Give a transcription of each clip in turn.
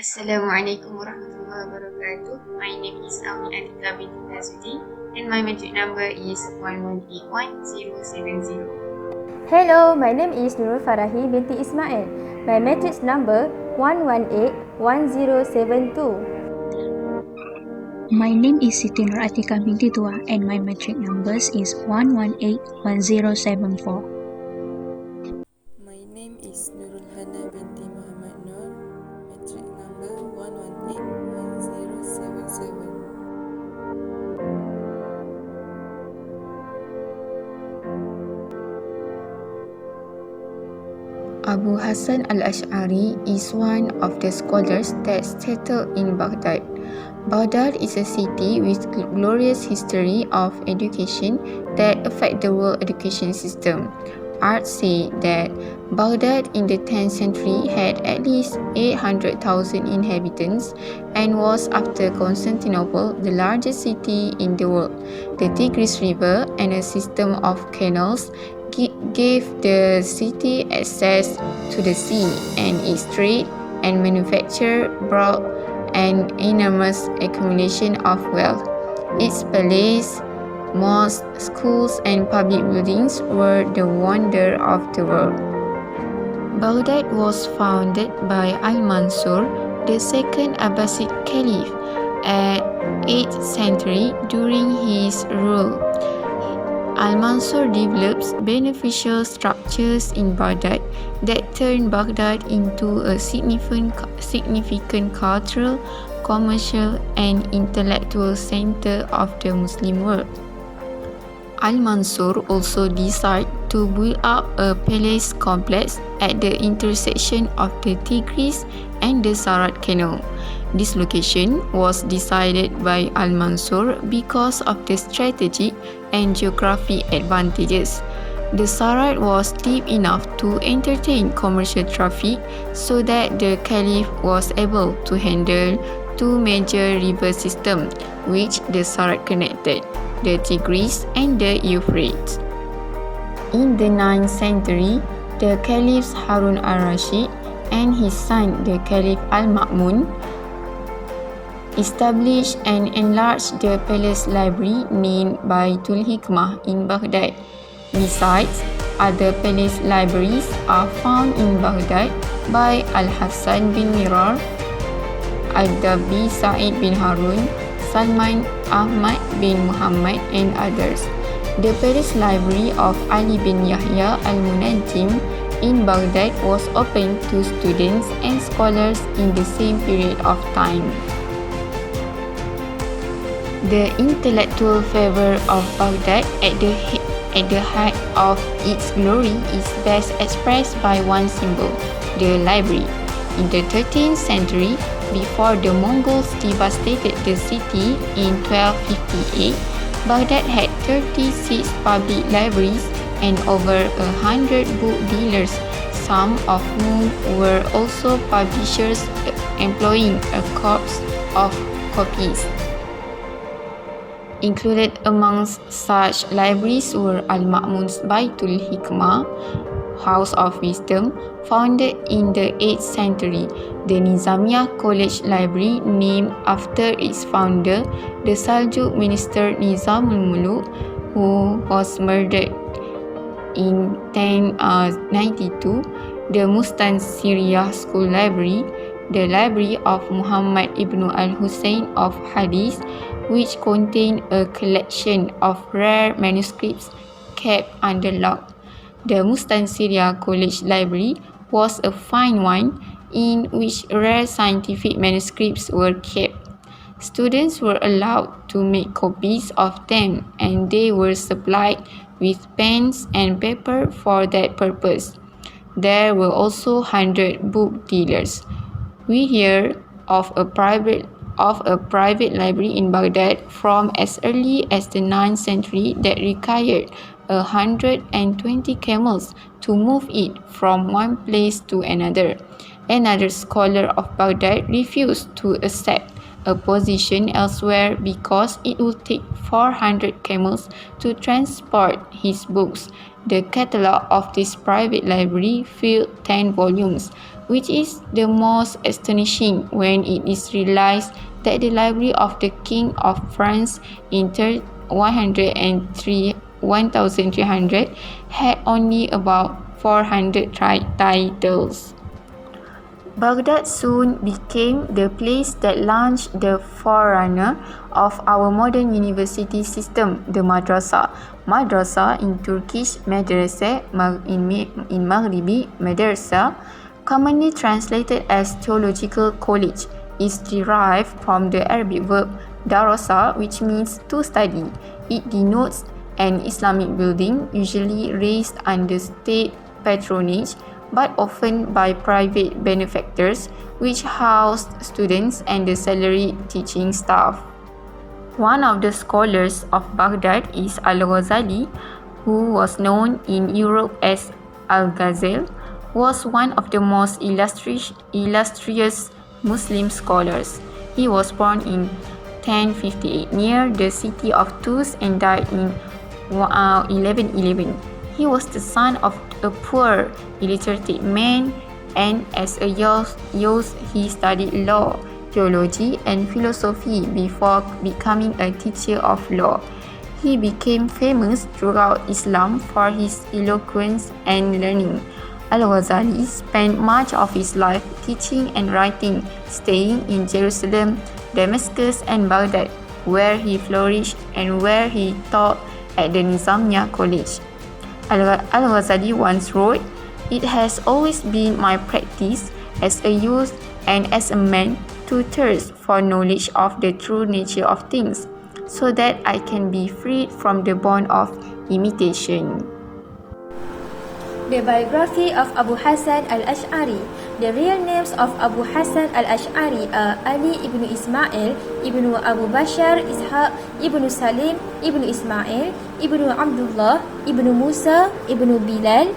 Assalamualaikum warahmatullahi wabarakatuh. My name is Al-Asy'Ari binti Tazuddin and my magic number is 11811070. Hello, my name is Nurul Farahi binti Ismail. My matrix number 1181072. My name is Siti Nur Atika binti Tua and my matric numbers is 1181074. My name is Nurul Hana binti Muhammad Nur, matric number 1181077. Abu Hassan Al-Asy'Ari is one of the scholars that settled in Baghdad. Baghdad is a city with glorious history of education that affect the world education system. Art say that Baghdad in the 10th century had at least 800,000 inhabitants and was, after Constantinople, the largest city in the world. The Tigris River and a system of canals gave the city access to the sea, and its trade and manufacture brought an enormous accumulation of wealth. Its palace, mosques, schools, and public buildings were the wonder of the world. Baghdad was founded by Al-Mansur, the second Abbasid Caliph, at 8th century. During his rule, Al-Mansur develops beneficial structures in Baghdad that turned Baghdad into a significant cultural, commercial, and intellectual center of the Muslim world. Al-Mansur also decided to build up a palace complex at the intersection of the Tigris and the Sarat Canal. This location was decided by Al-Mansur because of the strategic and geographic advantages. The Sarat was deep enough to entertain commercial traffic, so that the Caliph was able to handle two major river systems which the Sarat connected, the Tigris and the Euphrates. In the 9th century, the Caliphs Harun al-Rashid and his son, the Caliph al-Ma'mun, established and enlarged the palace library named Baitul Hikmah in Baghdad. Besides, other palace libraries are found in Baghdad by Al-Hassan bin Mirar, Al-Dabi Sa'id bin Harun, Salman Ahmad bin Muhammad, and others. The palace library of Ali bin Yahya al-Munajjim in Baghdad was open to students and scholars in the same period of time. The intellectual fervor of Baghdad at the height of its glory is best expressed by one symbol, the library. In the 13th century, before the Mongols devastated the city in 1258, Baghdad had 36 public libraries and over 100 book dealers, some of whom were also publishers employing a corps of copyists. Included amongst such libraries were Al-Ma'mun's Baitul Hikmah, House of Wisdom, founded in the 8th century, the Nizamiya College Library, named after its founder, the Seljuk minister Nizamul Muluk, who was murdered in 1092, the Mustansiriyah School Library, the Library of Muhammad ibn al-Husayn of Hadith, which contained a collection of rare manuscripts kept under lock. The Mustansiriyah College Library was a fine one in which rare scientific manuscripts were kept. Students were allowed to make copies of them, and they were supplied with pens and paper for that purpose. There were also 100 book dealers. We hear of a private library in Baghdad from as early as the 9th century that required 120 camels to move it from one place to another. Another scholar of Baghdad refused to accept a position elsewhere because it would take 400 camels to transport his books. The catalogue of this private library filled 10 volumes, which is the most astonishing when it is realized that the library of the King of France in 1300 had only about 400 titles. Baghdad soon became the place that launched the forerunner of our modern university system, the madrasa. Madrasa in Turkish madrasa, in Maghribi madrasa, commonly translated as theological college, is derived from the Arabic verb darasa, which means to study. It denotes an Islamic building, usually raised under state patronage, but often by private benefactors, which housed students and the salaried teaching staff. One of the scholars of Baghdad is Al-Ghazali, who was known in Europe as Al-Ghazal, was one of the most illustrious Muslim scholars. He was born in 1058 near the city of Tus and died in 1111. He was the son of a poor, illiterate man, and as a youth he studied law, theology, and philosophy before becoming a teacher of law. He became famous throughout Islam for his eloquence and learning. Al-Ghazali spent much of his life teaching and writing, staying in Jerusalem, Damascus, and Baghdad, where he flourished and where he taught at the Nizamiya College. Al-Ghazali once wrote, "It has always been my practice as a youth and as a man to thirst for knowledge of the true nature of things, so that I can be freed from the bond of imitation." The biography of Abu Hassan Al-Asy'Ari. The real names of Abu Hassan Al-Asy'Ari are Ali ibn Ismail, ibn Abu Bashar, Ishaq, ibn Salim, ibn Ismail, ibn Abdullah, ibn Musa, ibn Bilal,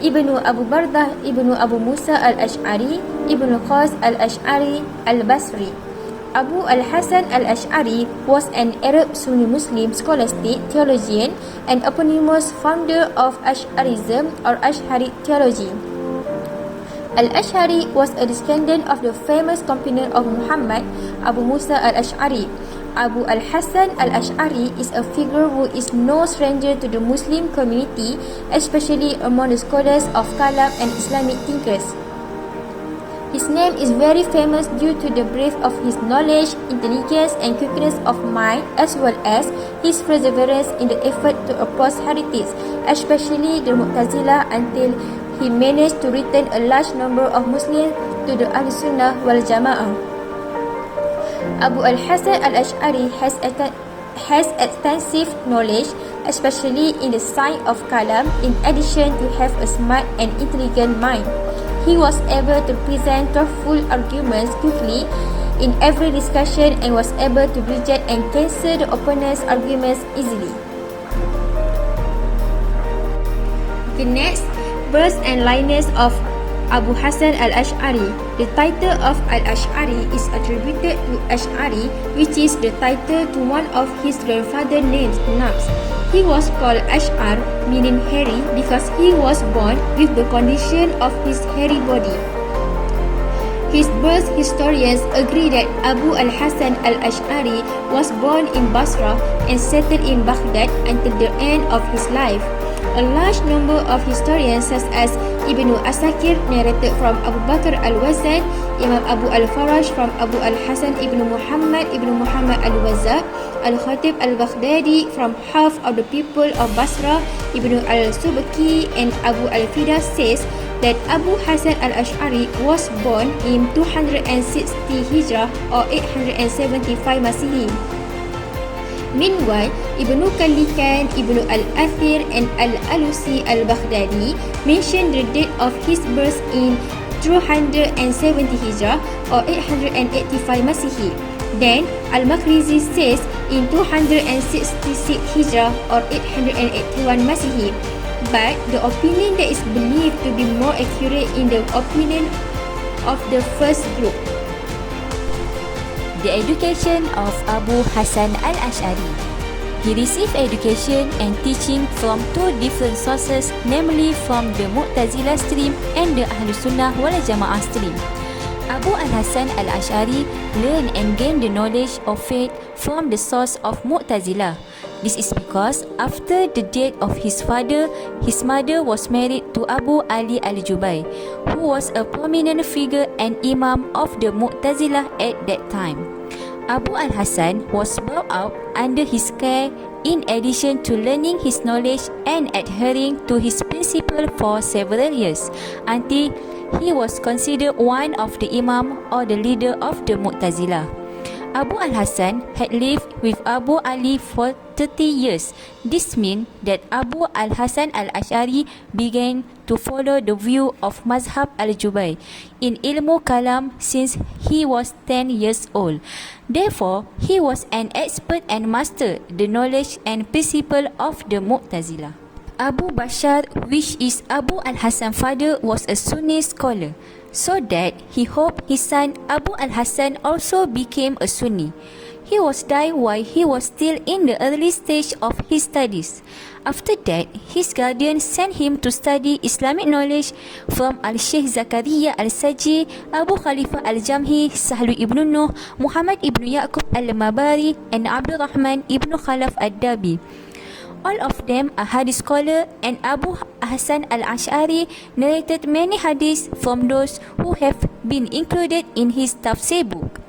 ibn Abu Bardah, ibn Abu Musa Al-Asy'Ari, ibn Qas Al-Asy'Ari Al-Basri. Abu al-Hasan al-Asy'ari was an Arab Sunni Muslim scholastic theologian and eponymous founder of Ash'arism or Asy'ari theology. Al-Asy'ari was a descendant of the famous companion of Muhammad, Abu Musa al-Asy'ari. Abu al-Hasan al-Asy'ari is a figure who is no stranger to the Muslim community, especially among the scholars of Kalam and Islamic thinkers. His name is very famous due to the breadth of his knowledge, intelligence, and quickness of mind, as well as his perseverance in the effort to oppose heretics, especially the Mu'tazilah, until he managed to return a large number of Muslims to the Ahl-Sunnah wal Jama'ah. Abu al-Hasan al-Asy'ari has extensive knowledge, especially in the science of Kalam, in addition to have a smart and intelligent mind. He was able to present thoughtful arguments quickly in every discussion and was able to reject and cancel the opponent's arguments easily. The next, birth and lineage of Abu Hassan al-Asy'ari. The title of Al-Asy'ari is attributed to Asy'ari, which is the title to one of his grandfather's names, Nabs. He was called Asy'ar, meaning hairy, because he was born with the condition of his hairy body. His birth historians agree that Abu al-Hasan al-Asy'ari was born in Basra and settled in Baghdad until the end of his life. A large number of historians such as Ibn Asakir narrated from Abu Bakr al-Wazan, Imam Abu al-Faraj from Abu al-Hasan ibn Muhammad al-Wazzaq, Al-Khatib al-Baghdadi from half of the people of Basra, Ibn al-Subki, and Abu al-Fida says that Abu Hassan al-Asy'ari was born in 260 Hijrah or 875 Masihi. Meanwhile, Ibn Kallikan, Ibn al-Athir, and Al-Alusi al-Baghdadi mentioned the date of his birth in 270 Hijrah or 885 Masihi. Then, Al-Makrizi says in 266 Hijrah or 881 Masihi. But the opinion that is believed to be more accurate in the opinion of the first group. The education of Abu Hassan al-Asy'ari. He received education and teaching from two different sources, namely from the Mu'tazilah stream and the Ahlus Sunnah wal Jama'ah stream. Abu Al-Hasan Al-Asy'ari learned and gained the knowledge of faith from the source of Mu'tazilah. This is because after the death of his father, his mother was married to Abu Ali Al-Jubai, who was a prominent figure and Imam of the Mu'tazilah at that time. Abu Al-Hasan was brought up under his care in addition to learning his knowledge and adhering to his principle for several years until he was considered one of the Imam or the leader of the Mu'tazilah. Abu Al-Hasan had lived with Abu Ali for 30 years. This means that Abu Al-Hasan Al-Asy'ari began to follow the view of Mazhab Al-Jubai in ilmu kalam since he was 10 years old. Therefore, he was an expert and mastered the knowledge and principle of the Mu'tazilah. Abu Bashar, which is Abu Al-Hasan's father, was a Sunni scholar, so that he hoped his son Abu Al-Hasan also became a Sunni. He was died while he was still in the early stage of his studies. After that, his guardian sent him to study Islamic knowledge from Al-Sheikh Zakaria Al-Saji, Abu Khalifah Al-Jamhi, Sahlu ibn Nuh, Muhammad ibn Yaqub Al-Mabari, and Abdul Rahman ibn Khalaf Ad-Dabi. All of them are hadith scholar, and Abu Hasan Al-Asy'ari narrated many hadiths from those who have been included in his tafsir book.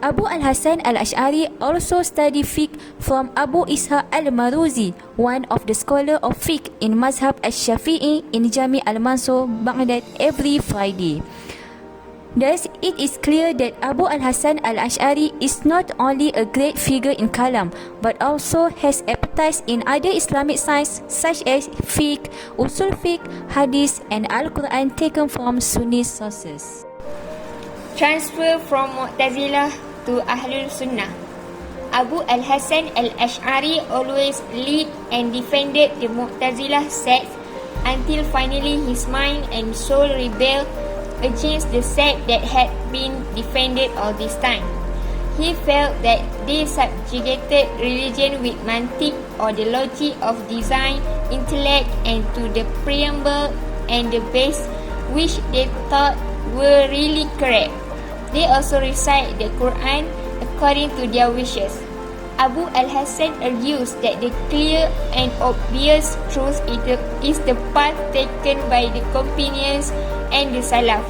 Abu Al-Hasan Al-Asy'ari also studied fiqh from Abu Ishaq Al-Maruzi, one of the scholars of fiqh in Mazhab Al-Shafi'i in Jami Al-Mansur, Baghdad, every Friday. Thus, it is clear that Abu Al-Hasan Al-Asy'ari is not only a great figure in kalam, but also has expertise in other Islamic science such as fiqh, usul fiqh, hadith, and Al-Quran taken from Sunni sources. Transfer from Mu'tazilah to Ahlul Sunnah. Abu Al-Hasan Al-Asy'ari always led and defended the Mu'tazilah sect until finally his mind and soul rebelled against the sect that had been defended all this time. He felt that they subjugated religion with mantiq, or the logic of design, intellect, and to the preamble and the base, which they thought were really correct. They also recite the Quran according to their wishes. Abu Al-Hasan argues that the clear and obvious truth is the path taken by the companions and the Salaf.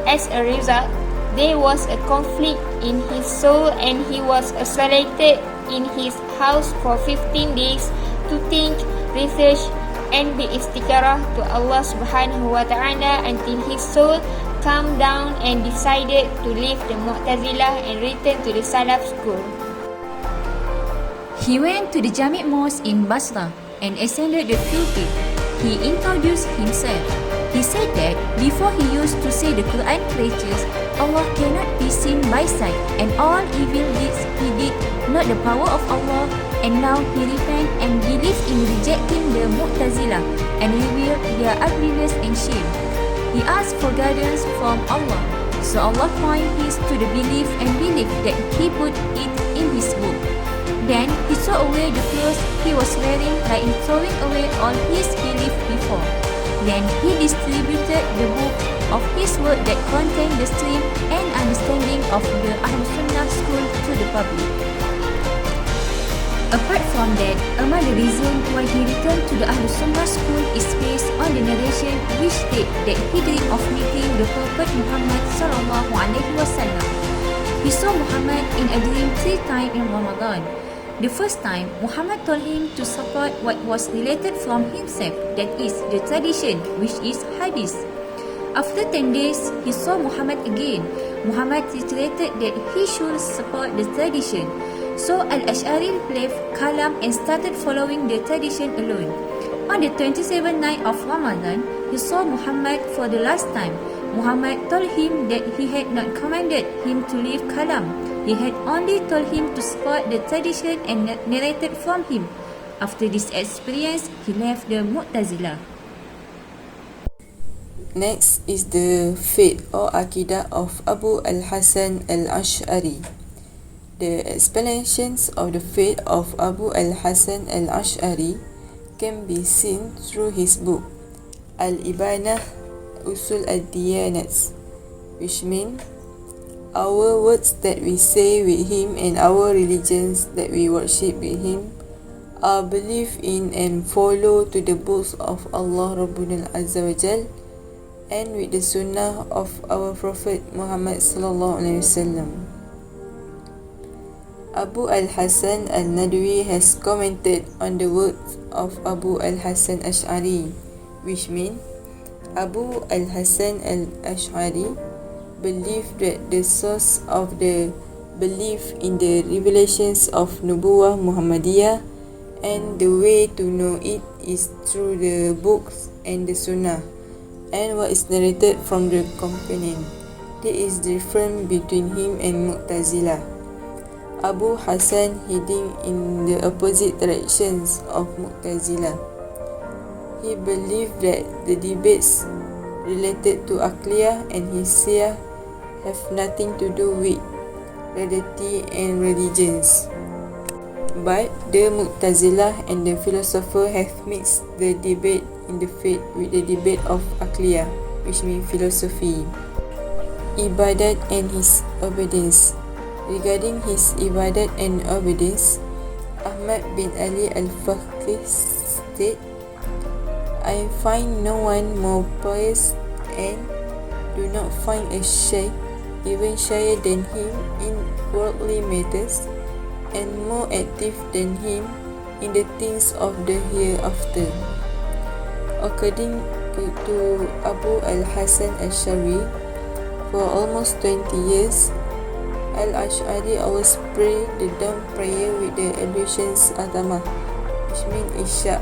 As a result, there was a conflict in his soul, and he was isolated in his house for 15 days to think, research, and be istikharah to Allah subhanahu wa ta'ala until his soul calmed down and decided to leave the Mu'tazilah and return to the Salaf school. He went to the Jami' Mosque in Basra and ascended the pulpit. He introduced himself. He said that before he used to say the Quran preaches, Allah cannot be seen by sight, and all evil deeds he did not the power of Allah, and now he repent and believes in rejecting the Mu'tazilah and reveal their ugliness and shame. He asked for guidance from Allah, so Allah pointed him to the belief and belief that he put it in his book. Then he threw away the clothes he was wearing, like throwing away all his belief before. Then he distributed the book of his work that contained the stream and understanding of the Ahlul Sunnah school to the public. Apart from that, among the reasons why he returned to the Ahlul Sunnah school is based on the narration which state that he dreamed of meeting the Prophet Muhammad sallallahu alaihi wasallam. He saw Muhammad in a dream 3 times in Ramadan. The first time, Muhammad told him to support what was related from himself, that is, the tradition, which is hadith. After 10 days, he saw Muhammad again. Muhammad reiterated that he should support the tradition. So Al-Asy'ari left kalam and started following the tradition alone. On the 27th night of Ramadan, he saw Muhammad for the last time. Muhammad told him that he had not commanded him to leave kalam. He had only told him to support the tradition and narrated from him. After this experience, he left the Mu'tazilah. Next is the faith or Aqidah of Abu Al-Hasan Al-Asy'ari. The explanations of the faith of Abu al-Hasan al-Asy'ari can be seen through his book Al-Ibanah Usul al-Diyanats, which means our words that we say with him and our religions that we worship with him are believed in and follow to the books of Allah Rabbuna Azza wa Jal and with the sunnah of our Prophet Muhammad sallallahu alaihi wasallam. Abu al-Hasan al-Nadwi has commented on the words of Abu al-Hasan al-Asy'ari, which means Abu al-Hasan al-Asy'ari believed that the source of the belief in the revelations of Nubuwah Muhammadiyah and the way to know it is through the books and the Sunnah and what is narrated from the companion. There is difference between him and Mu'tazilah. Abu Hassan heading in the opposite directions of Mu'tazilah. He believed that the debates related to Aqliyah and Hissiyah have nothing to do with reality and religions. But the Mu'tazilah and the philosopher have mixed the debate in the faith with the debate of Aqliyah, which means philosophy, Ibadat and his obedience. Regarding his ibadat and obedience, Ahmad bin Ali al-Faqih stated, I find no one more pious and do not find a shaykh even shyer than him in worldly matters and more active than him in the things of the hereafter. According to Abu al-Hasan al-Asy'ari, for almost 20 years, Al-Asy'ari always pray the dawn prayer with the ablutions Atama, which means Isya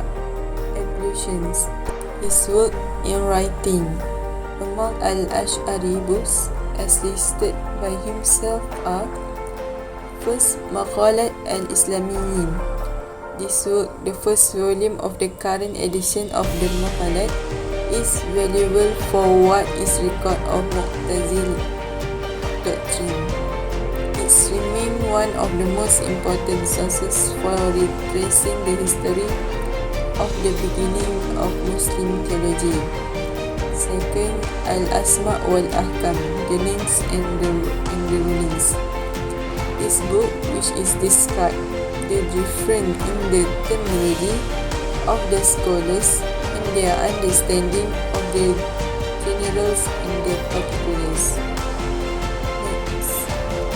ablutions. His work in writing. Among Al-Asy'ari books, as listed by himself, are first, Maqalat al-Islamiyyin. This work, the first volume of the current edition of the Maqalat, is valuable for what is recorded of Mu'tazili doctrine. It remains one of the most important sources for retracing the history of the beginning of Muslim theology. Second, Al-Asma' wal-Ahkam, the names and the rulings. This book, which is described the difference in the terminology of the scholars and their understanding of the generals and the particulars.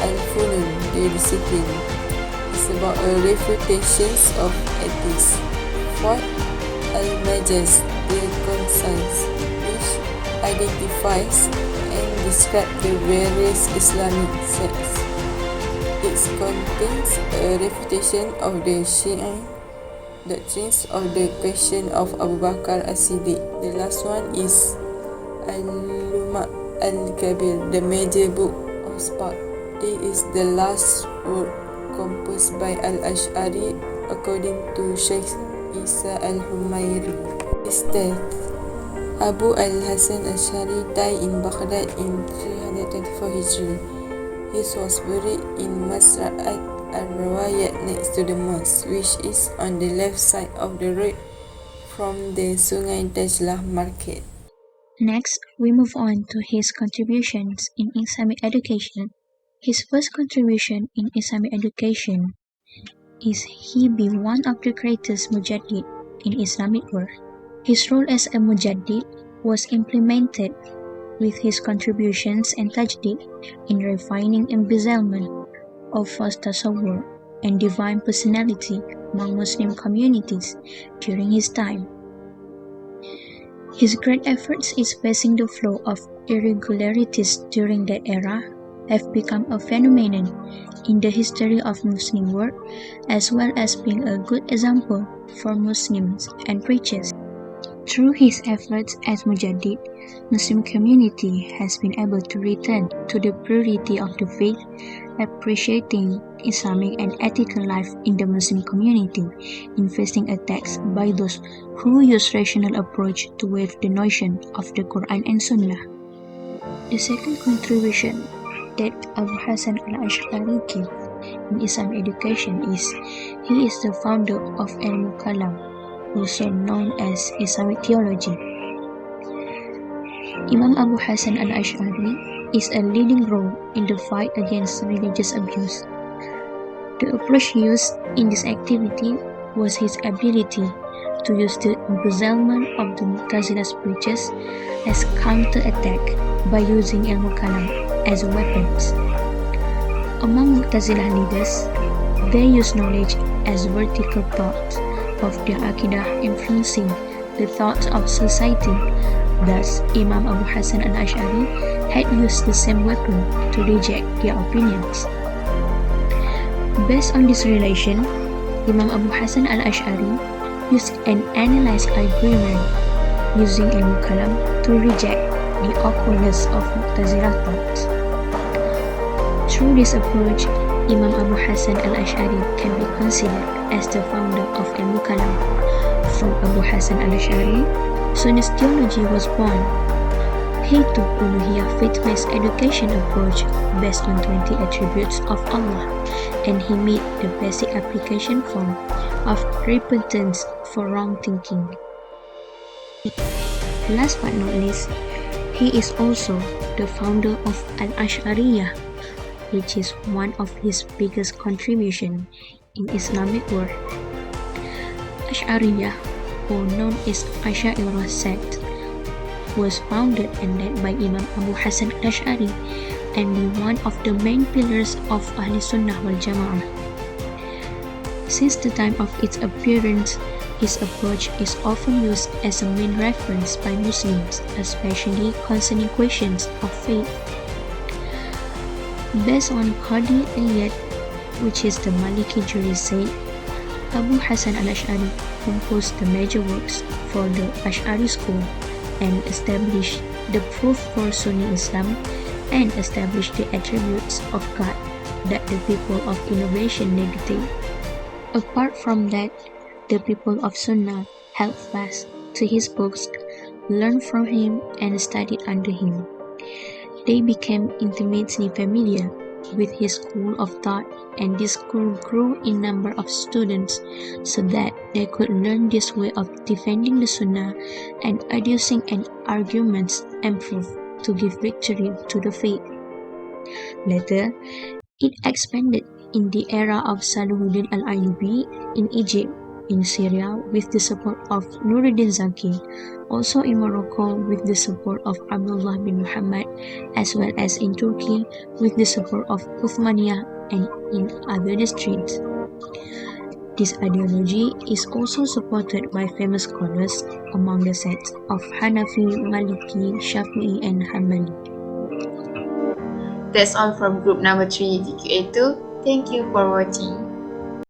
Al-Funun, the discipline, is about a refutations of ethics. Fourth, Al-Majaz, the conscience, which identifies and describes the various Islamic sects. It contains a refutation of the Shia doctrines of the question of Abu Bakr as-Siddiq. The last one is Al-Luma' al-Kabir, the major book of Spark. It is the last work composed by Al-Asy'ari according to Sheikh Isa al-Humayri. His death. Abu al-Hasan al-Asy'ari died in Baghdad in 324 Hijri. He was buried in Masra'at al-Rawayat next to the mosque, which is on the left side of the road from the Sungai Dajlah market. Next, we move on to his contributions in Islamic education. His first contribution in Islamic education is he be one of the greatest mujaddid in Islamic world. His role as a mujaddid was implemented with his contributions and tajdid in refining embezzlement of false tasawwur and divine personality among Muslim communities during his time. His great efforts in facing the flow of irregularities during that era have become a phenomenon in the history of Muslim world, as well as being a good example for Muslims and preachers. Through his efforts as Mujaddid, Muslim community has been able to return to the purity of the faith, appreciating Islamic and ethical life in the Muslim community, in facing attacks by those who use rational approach to waive the notion of the Quran and Sunnah. The second contribution that Abu Hassan al-Asy'ari gave in Islam education is he is the founder of Ilmu Kalam, also known as Islamic theology. Imam Abu Hassan Al-Asy'Ari is a leading role in the fight against religious abuse. The approach used in this activity was his ability to use the embezzlement of the Mu'tazilah preachers as counter-attack by using Ilmu Kalam as weapons. Among Mu'tazilah leaders, they use knowledge as vertical thought of their Aqidah influencing the thoughts of society. Thus, Imam Abu Hassan Al-Asy'Ari had used the same weapon to reject their opinions. Based on this relation, Imam Abu Hassan Al-Asy'Ari used an analyzed argument using Ilmu Kalam to reject the awkwardness of Mu'tazilah thought. Through this approach, Imam Abu Hassan Al-Asy'Ari can be considered as the founder of Ilmu Kalam. From Abu Hassan Al-Asy'Ari, Sunnist theology was born. He took Uluhiyah faith-based education approach based on 20 attributes of Allah, and he made the basic application form of repentance for wrong thinking. Last but not least, he is also the founder of Al-Asy'ariyah, which is one of his biggest contributions in Islamic world. Asy'ariyah, or known as Asy'ari sect, was founded and led by Imam Abu Hassan Al-Asy'Ari and be one of the main pillars of Ahl Sunnah wal Jama'ah. Since the time of its appearance, his approach is often used as a main reference by Muslims, especially concerning questions of faith. Based on Qadi Iyad, which is the Maliki jury said, Abu Hassan Al-Asy'Ari composed the major works for the Asy'ari school and established the proof for Sunni Islam and established the attributes of God that the people of innovation negate. Apart from that, the people of Sunnah held fast to his books, learned from him, and studied under him. They became intimately familiar with his school of thought, and this school grew in number of students so that they could learn this way of defending the Sunnah and adducing an arguments and proof to give victory to the faith. Later, it expanded in the era of Salahuddin al-Ayyubi in Egypt, in Syria with the support of Nuruddin Zaki, also in Morocco with the support of Abdullah bin Muhammad, as well as in Turkey with the support of Uthmaniyah and in other districts. This ideology is also supported by famous scholars among the sects of Hanafi, Maliki, Shafi'i, and Hanbali. That's all from group number 3 DQA2. Thank you for watching.